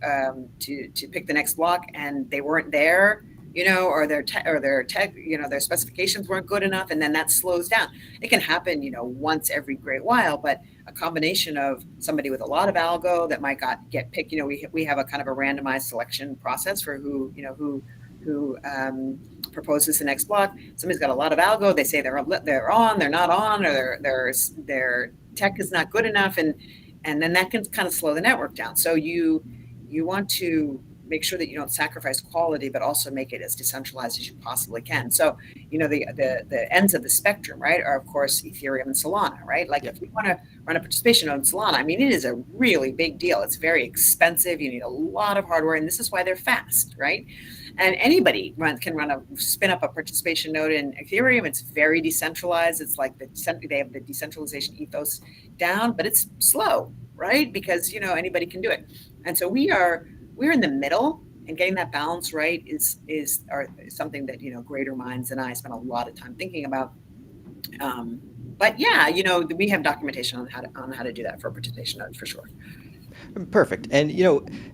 pick the next block, and they weren't there, or their specifications weren't good enough, and then that slows down. It can happen, once every great while, but a combination of somebody with a lot of algo that might get picked. We have a kind of a randomized selection process for who proposes the next block. Somebody's got a lot of algo. They say they're on, they're not on, or their tech is not good enough, and then that can kind of slow the network down. So you want to make sure that you don't sacrifice quality, but also make it as decentralized as you possibly can. So, the ends of the spectrum, right, are of course Ethereum and Solana, right? Like if you want to run a participation node in Solana, I mean, it is a really big deal. It's very expensive. You need a lot of hardware, and this is why they're fast, right? And anybody can spin up a participation node in Ethereum. It's very decentralized. It's like they have the decentralization ethos down, but it's slow, right? Because anybody can do it. And so we're in the middle And getting that balance right is something that greater minds than I spend a lot of time thinking about. Um, but yeah, we have documentation on how to do that for participation nodes for sure. Perfect. And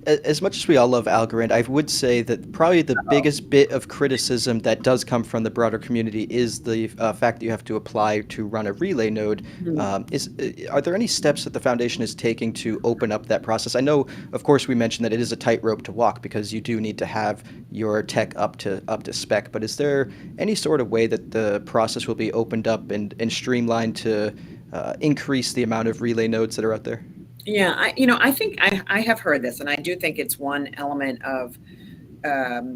as much as we all love Algorand, I would say that probably the Oh. biggest bit of criticism that does come from the broader community is the fact that you have to apply to run a relay node. Are there any steps that the foundation is taking to open up that process? I know, of course, we mentioned that it is a tightrope to walk because you do need to have your tech up to spec. But is there any sort of way that the process will be opened up and streamlined to increase the amount of relay nodes that are out there? Yeah, I think I have heard this, and I do think it's one element of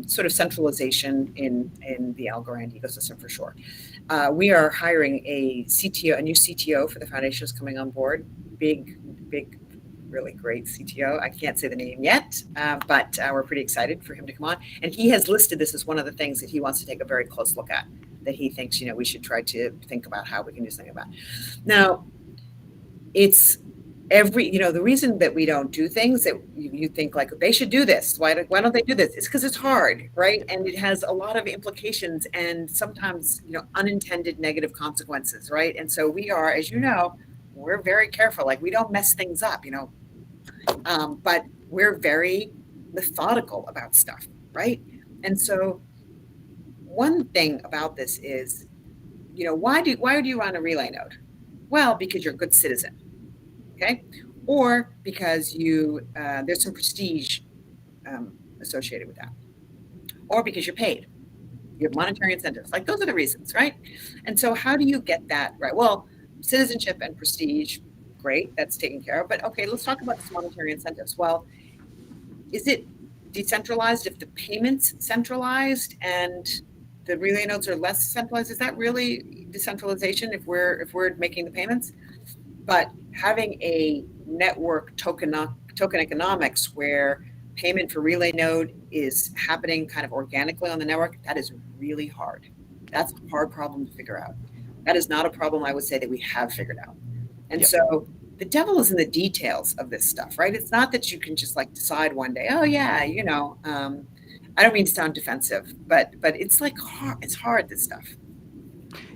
sort of centralization in the Algorand ecosystem for sure. We are hiring a CTO, a new CTO for the foundation is coming on board. Big, really great CTO. I can't say the name yet, but we're pretty excited for him to come on. And he has listed this as one of the things that he wants to take a very close look at. That he thinks we should try to think about how we can do something about. Now, it's the reason that we don't do things that you think like they should do this, why don't they do this, it's because it's hard, right? And it has a lot of implications and sometimes unintended negative consequences, right? And so we are, as we're very careful, like we don't mess things up, but we're very methodical about stuff, right? And so one thing about this is, why do you run a relay node? Well, because you're a good citizen. Okay, or because there's some prestige associated with that, or because you're paid, you have monetary incentives. Like those are the reasons, right? And so, how do you get that right? Well, citizenship and prestige, great, that's taken care of. But okay, let's talk about this monetary incentives. Well, is it decentralized if the payments centralized and the relay nodes are less centralized? Is that really decentralization if we're making the payments? But having a network token economics where payment for relay node is happening kind of organically on the network, that is really hard. That's a hard problem to figure out. That is not a problem I would say that we have figured out. And Yep. so the devil is in the details of this stuff, right? It's not that you can just like decide one day, oh yeah, I don't mean to sound defensive, but it's like hard. It's hard, this stuff.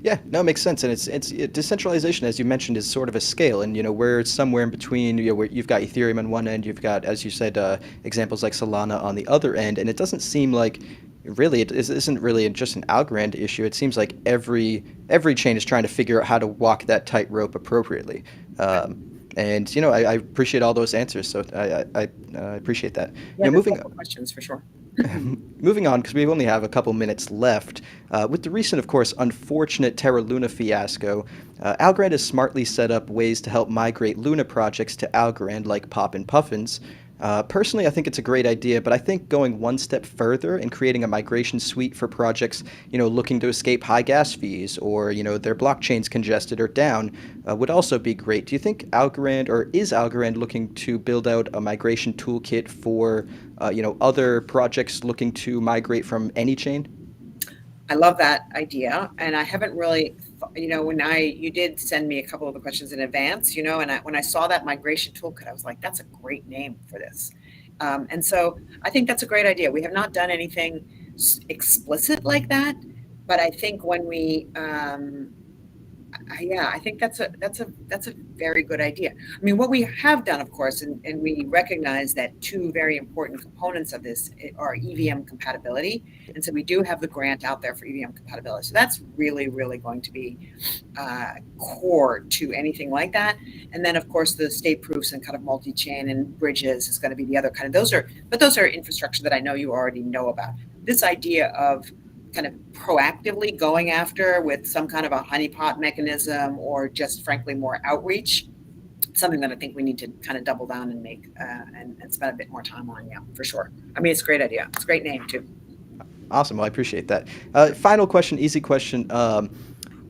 Yeah, no, it makes sense, and decentralization, as you mentioned, is sort of a scale, and we're somewhere in between. Where you've got Ethereum on one end, you've got, as you said, examples like Solana on the other end, and it doesn't seem like really isn't really just an Algorand issue. It seems like every chain is trying to figure out how to walk that tightrope appropriately. And I appreciate all those answers, so I appreciate that. Yeah, there's Moving multiple questions for sure. Moving on, because we only have a couple minutes left, with the recent, of course, unfortunate Terra Luna fiasco, Algorand has smartly set up ways to help migrate Luna projects to Algorand, like Pop and Puffins. Personally, I think it's a great idea, but I think going one step further and creating a migration suite for projects, looking to escape high gas fees or, their blockchains congested or down, would also be great. Do you think Algorand, or is Algorand looking to build out a migration toolkit for, other projects looking to migrate from any chain? I love that idea, and I haven't really, when you did send me a couple of the questions in advance, and when I saw that migration toolkit, I was like, that's a great name for this. And so I think that's a great idea. We have not done anything explicit like that, but I think when yeah, I think that's a very good idea. I mean, what we have done, of course, and we recognize that two very important components of this are EVM compatibility, and so we do have the grant out there for EVM compatibility. So that's really, really going to be core to anything like that. And then, of course, the state proofs and kind of multi-chain and bridges is going to be the other kind of those are infrastructure that I know you already know about. This idea of kind of proactively going after with some kind of a honeypot mechanism or just frankly more outreach, something that I think we need to kind of double down and make and spend a bit more time on. Yeah, for sure. I mean, it's a great idea. It's a great name too. Awesome. Well, I appreciate that. Final question, easy question.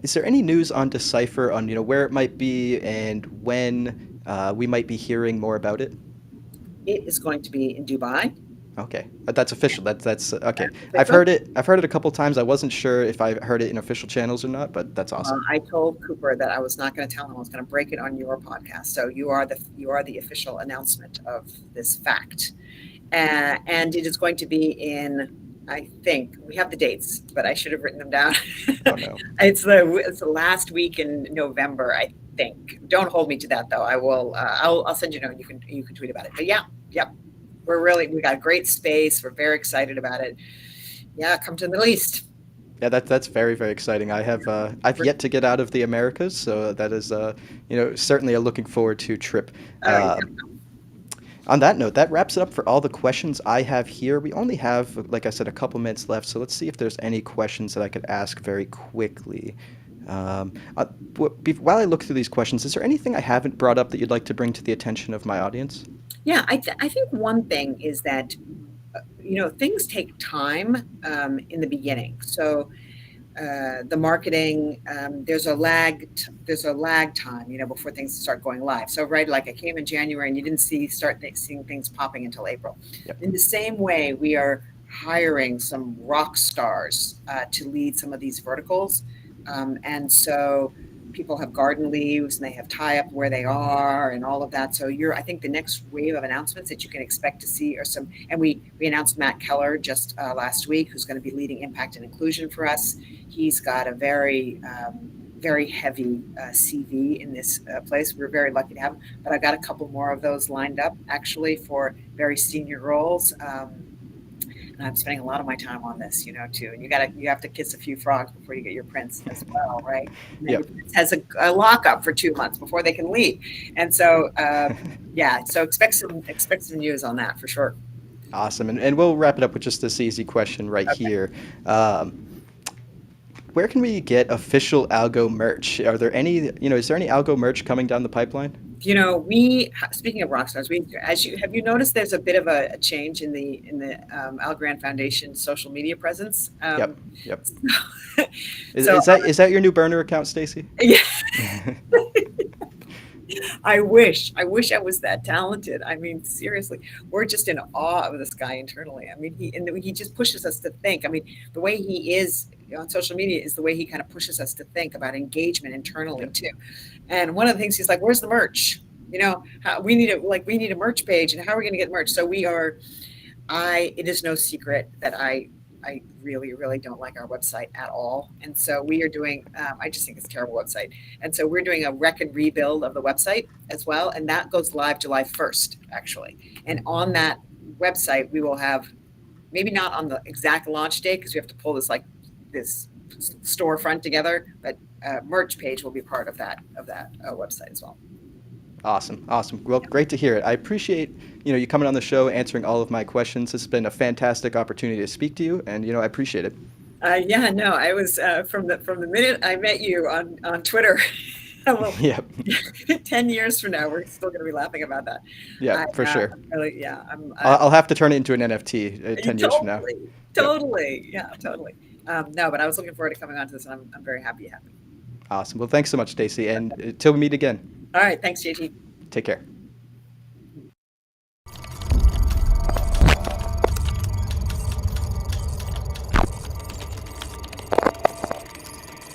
Is there any news on Decipher on where it might be and when we might be hearing more about it? It is going to be in Dubai. Okay, that's Yeah, official. That's okay. that's I've official. heard it. I've heard it a couple times. I wasn't sure if I heard it in official channels or not, but that's awesome. I told Cooper that I was not going to tell him. I was going to break it on your podcast. So you are the official announcement of this fact. And it is going to be in, I think we have the dates, but I should have written them down. Oh no. It's the last week in November, I think. Don't hold me to that though. I will. I'll send you a note. You can tweet about it. But yeah, yep. We got a great space. We're very excited about it. Yeah, come to the Middle East. Yeah, that's very very exciting. I've yet to get out of the Americas, so that is certainly a looking forward to trip. Oh, yeah. Um, on that note, that wraps it up for all the questions I have here. We only have, like I said, a couple minutes left, so let's see if there's any questions that I could ask very quickly. Um, uh, while I look through these questions, is there anything I haven't brought up that you'd like to bring to the attention of my audience? Yeah, I think one thing is that things take time in the beginning. So the marketing, there's a lag time, before things start going live. So right, like I came in January and you didn't start seeing things popping until April. Yep. In the same way, we are hiring some rock stars to lead some of these verticals, and so people have garden leaves and they have tie up where they are and all of that. So I think the next wave of announcements that you can expect to see are some, and we announced Matt Keller just last week, who's going to be leading impact and inclusion for us. He's got a very heavy CV in this place. We're very lucky to have him, but I've got a couple more of those lined up actually for very senior roles. And I'm spending a lot of my time on this, too. And you have to kiss a few frogs before you get your prince as well, right? And then Yep. your prince has a lockup for 2 months before they can leave. And so, yeah, so expect some news on that for sure. Awesome. And we'll wrap it up with just this easy question right Okay. here. Where can we get official Algo merch? Are there any, is there any Algo merch coming down the pipeline? We speaking of rock stars, have you noticed there's a bit of a change in the Algorand Foundation social media presence? Yep. Yep. Is, So is that is that your new burner account, Stacy? yeah, I wish I was that talented. I mean, seriously, we're just in awe of this guy internally. I mean, he just pushes us to think. I mean, the way he is on social media is the way he kind of pushes us to think about engagement internally Yep. too. And one of the things he's like, "Where's the merch? We need a merch page, and how are we going to get merch?" So we are. It is no secret that I really, really don't like our website at all. And so we are doing, I just think it's a terrible website. And so we're doing a wreck and rebuild of the website as well. And that goes live July 1st, actually. And on that website, we will have, maybe not on the exact launch date, because we have to pull this storefront together, but merch page will be part of that website as well. Awesome. Awesome. Well, great to hear it. I appreciate, you coming on the show, answering all of my questions. This has been a fantastic opportunity to speak to you, and, I appreciate it. Yeah, no, I was from the minute I met you on Twitter. Well, Yep. 10 years from now, we're still going to be laughing about that. Yeah, for sure. Really, yeah, I'll have to turn it into an NFT 10 years from now. totally, Yep. totally, yeah, totally. No, but I was looking forward to coming on to this, and I'm very happy you have me. Awesome. Well, thanks so much, Stacy. And till we meet again, All right, thanks, JT. take care.